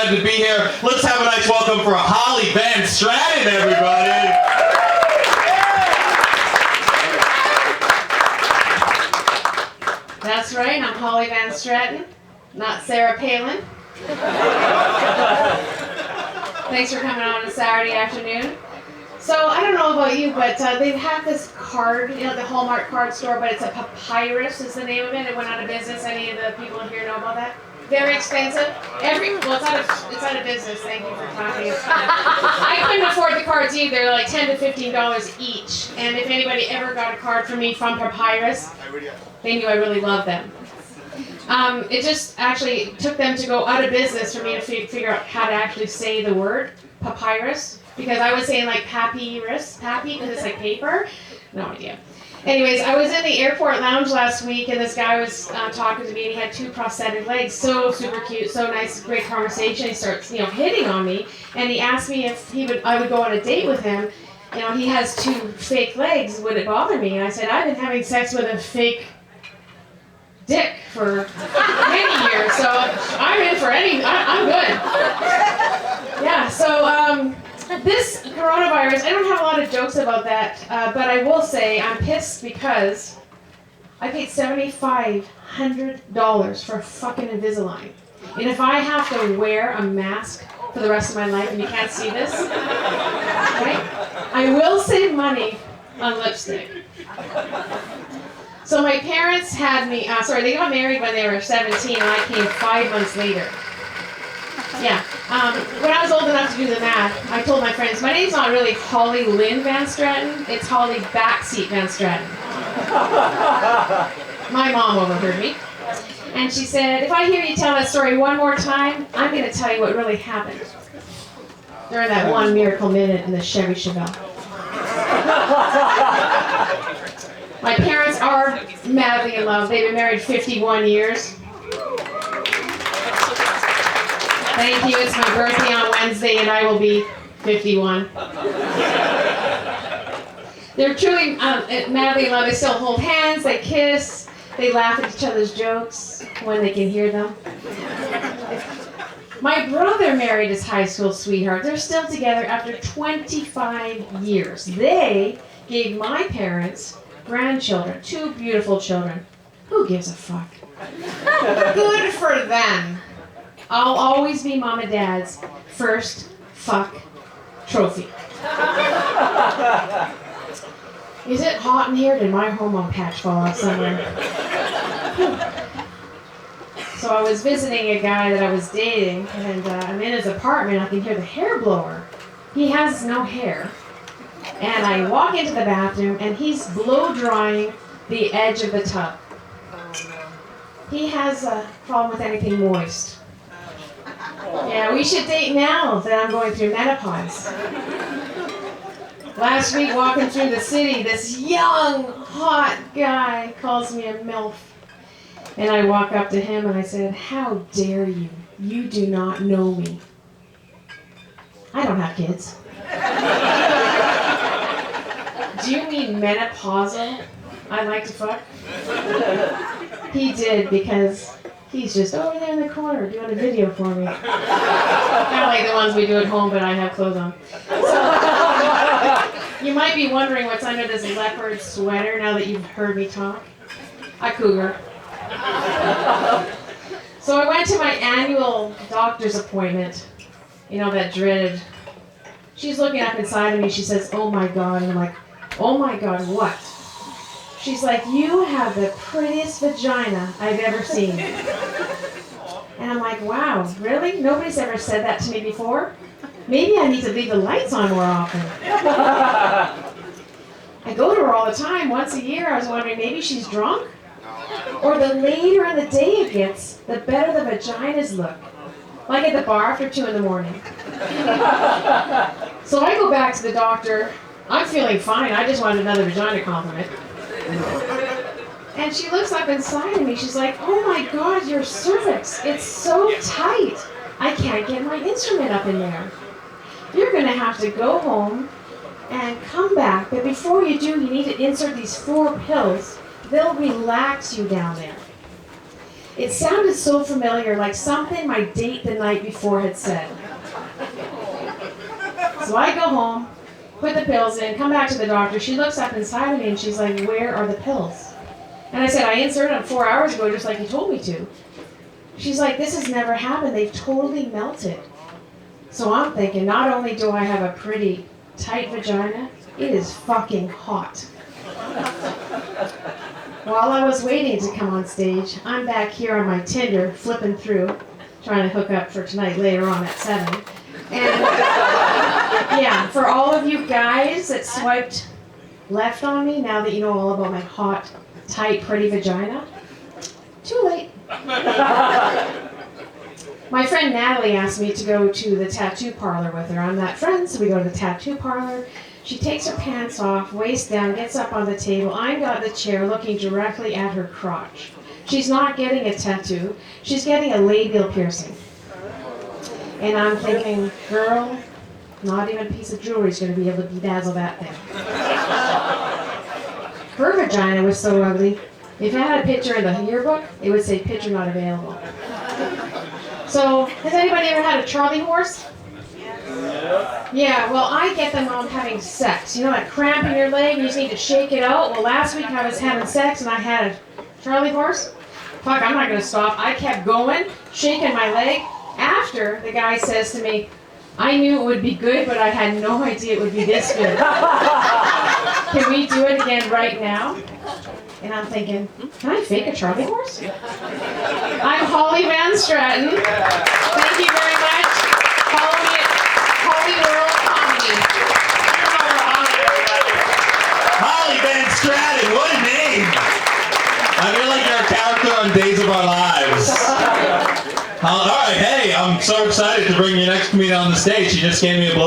glad to be here. Let's have a nice welcome for Holly Van Stratton, everybody. That's right, I'm Holly Van Stratton, not Sarah Palin. Thanks for coming on a Saturday afternoon. So, I don't know about you, but they have this card, you know, the Hallmark card store, but it's a Papyrus is the name of it. It went out of business. Any of the people here know about that? Very expensive. It's out of business. Thank you for talking. I couldn't afford the cards either. They're like $10 to $15 each. And if anybody ever got a card from me from Papyrus, they knew I really loved them. It just actually took them to go out of business for me to figure out how to actually say the word papyrus, because I was saying like papyrus, because it's like paper. No idea. Anyways, I was in the airport lounge last week, and this guy was talking to me, and he had 2 prosthetic legs. So super cute, so nice, great conversation. He starts, hitting on me, and he asked me if I would go on a date with him. You know, he has 2 fake legs. Would it bother me? And I said, I've been having sex with a fake dick for many years, so I'm in for I'm good. Yeah, so this coronavirus, I don't have a lot of jokes about that, but I will say I'm pissed because I paid $7,500 for fucking Invisalign. And if I have to wear a mask for the rest of my life, and you can't see this, right? I will save money on lipstick. So my parents had me, they got married when they were 17, and I came 5 months later. Yeah. When I was old enough to do the math, I told my friends, my name's not really Holly Lynn Van Stratton, it's Holly Backseat Van Stratton. My mom overheard me. And she said, if I hear you tell that story one more time, I'm going to tell you what really happened during that one miracle minute in the Chevy Chevelle. My parents are madly in love. They've been married 51 years. Thank you. It's my birthday on Wednesday, and I will be 51. They're truly madly in love. They still hold hands. They kiss. They laugh at each other's jokes when they can hear them. My brother married his high school sweetheart. They're still together after 25 years. They gave my parents grandchildren, 2 beautiful children. Who gives a fuck? Good for them. I'll always be Mom and Dad's first fuck trophy. Is it hot in here? Did my hormone patch fall off somewhere? So I was visiting a guy that I was dating, and I'm in his apartment. I can hear the hair blower. He has no hair. And I walk into the bathroom, and he's blow drying the edge of the tub. He has a problem with anything moist. Yeah, we should date now that I'm going through menopause. Last week, walking through the city, this young, hot guy calls me a MILF. And I walk up to him and I said, how dare you? You do not know me. I don't have kids. Do you mean menopausal? I like to fuck? He did, because he's just over there in the corner doing a video for me. Kind of like the ones we do at home, but I have clothes on. So, you might be wondering what's under this leopard sweater now that you've heard me talk. A cougar. So I went to my annual doctor's appointment. You know, that dreaded. She's looking up inside of me. She says, oh my God. And I'm like, oh my God, what? She's like, you have the prettiest vagina I've ever seen. And I'm like, wow, really? Nobody's ever said that to me before? Maybe I need to leave the lights on more often. I go to her all the time. Once a year, I was wondering, maybe she's drunk? Or the later in the day it gets, the better the vaginas look. Like at the bar after 2 in the morning. So I go back to the doctor. I'm feeling fine. I just wanted another vagina compliment. And she looks up inside of me. She's like, oh my God, your cervix. It's so tight. I can't get my instrument up in there. You're going to have to go home and come back. But before you do, you need to insert these 4 pills. They'll relax you down there. It sounded so familiar, like something my date the night before had said. So I go home, put the pills in, come back to the doctor. She looks up inside of me and she's like, where are the pills? And I said, I inserted them 4 hours ago just like you told me to. She's like, this has never happened. They've totally melted. So I'm thinking, not only do I have a pretty tight vagina, it is fucking hot. While I was waiting to come on stage, I'm back here on my Tinder, flipping through, trying to hook up for tonight later on at 7. And yeah, for all of you guys that swiped left on me, now that you know all about my hot, tight, pretty vagina, too late. My friend Natalie asked me to go to the tattoo parlor with her. I'm that friend, so we go to the tattoo parlor. She takes her pants off, waist down, gets up on the table. I'm got the chair looking directly at her crotch. She's not getting a tattoo. She's getting a labial piercing. And I'm thinking, girl, not even a piece of jewelry is going to be able to bedazzle that thing. Her vagina was so ugly. If I had a picture in the yearbook, it would say picture not available. So, has anybody ever had a Charlie horse? Yeah, well, I get them when I'm having sex. You know, that cramp in your leg, you just need to shake it out. Well, last week I was having sex and I had a Charlie horse. Fuck, I'm not going to stop. I kept going, shaking my leg. After, the guy says to me, I knew it would be good, but I had no idea it would be this good. Can we do it again right now? And I'm thinking, can I fake a Charlie horse? I'm Holly Van Stratton. Thank you very much. Follow me at Hollyworldcomedy. Holly Van Stratton, what a name! I feel like you're a character on Days of Our Lives. All right, hey, I'm so excited to bring your next comedian on the stage. She just gave me a blow.